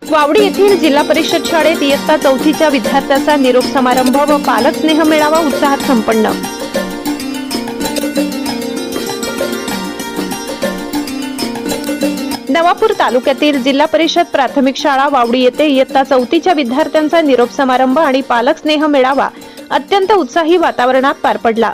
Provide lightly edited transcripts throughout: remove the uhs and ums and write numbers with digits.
वावडी येथील जिल्हा परिषद शाळेत इयत्ता 4थीच्या विद्यार्थ्यांचा निरोप समारंभ व पालक स्नेह मेळावा उत्साहात संपन्न। नवापूर तालुक्यातील जिल्हा परिषद प्राथमिक शाळा वावडी येथे इयत्ता 4थीच्या विद्यार्थ्यांचा निरोप समारंभ आणि पालक स्नेह मेळावा अत्यंत उत्साही वातावरणात पार पडला।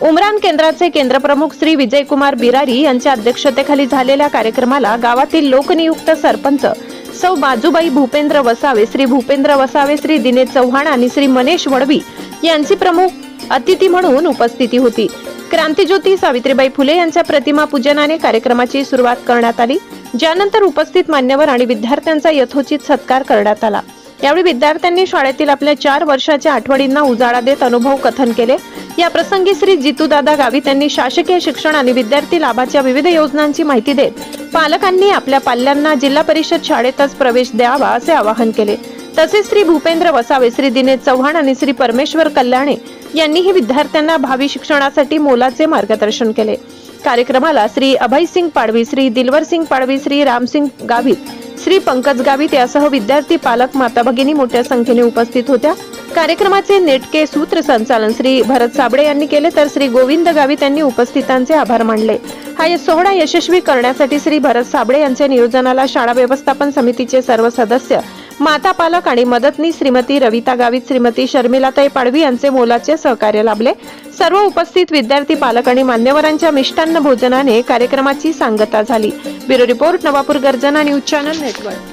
उमरान केंद्राचे केंद्रप्रमुख श्री विजयकुमार बिरारी यांच्या अध्यक्षतेखाली झालेल्या कार्यक्रमाला गावातील लोकनियुक्त सरपंच सौ बाजूबाई भूपेंद्र वसावे, श्री भूपेंद्र वसावे, श्री दिनेश चव्हाण आणि श्री मनेश वडवी यांची प्रमुख अतिथी म्हणून उपस्थिती होती। क्रांतिज्योती सावित्रीबाई फुले यांच्या प्रतिमा पूजनाने कार्यक्रमाची सुरुवात करण्यात आली, ज्यानंतर उपस्थित मान्यवर आणि विद्यार्थ्यांचा यथोचित सत्कार करण्यात आला। यावेळी विद्यार्थ्यांनी शाळेतील आपल्या 4 वर्षाच्या आठवणींना उजाळा देत अनुभव कथन केले। या प्रसंगी श्री जितूदादा गावित यांनी शासकीय शिक्षण आणि विद्यार्थी लाभाच्या विविध योजनांची माहिती देत पालकांनी आपल्या पाल्यांना जिल्हा परिषद शाळेतच प्रवेश द्यावा असे आवाहन केले। तसेच श्री भूपेंद्र वसावे, श्री दिनेश चव्हाण आणि श्री परमेश्वर कल्याणे यांनीही विद्यार्थ्यांना भावी शिक्षणासाठी मोलाचे मार्गदर्शन केले। कार्यक्रमाला श्री अभयसिंग पाडवी, श्री दिलवरसिंग पाडवी, श्री रामसिंग गावित, श्री पंकज गावित यासह विद्यार्थी, पालक, माता भगिनी मोठ्या संख्येने उपस्थित होत्या। कार्यक्रमाचे नेटके सूत्रसंचालन श्री भरत साबळे यांनी केले, तर श्री गोविंद गावित यांनी उपस्थितांचे आभार मानले। हा सोहळा यशस्वी करण्यासाठी श्री भरत साबळे यांच्या नियोजनाला शाळा व्यवस्थापन समितीचे सर्व सदस्य, माता, पालक आणि मदतनीस श्रीमती रविता गावित, श्रीमती शर्मिलाताई पाडवी यांचे मोलाचे सहकार्य लाभले। सर्व उपस्थित विद्यार्थी, पालक आणि मान्यवरांच्या मिष्टान्न भोजनाने कार्यक्रमाची सांगता झाली। ब्युरो रिपोर्ट, नवापूर गर्जना न्यूज चॅनल नेटवर्क।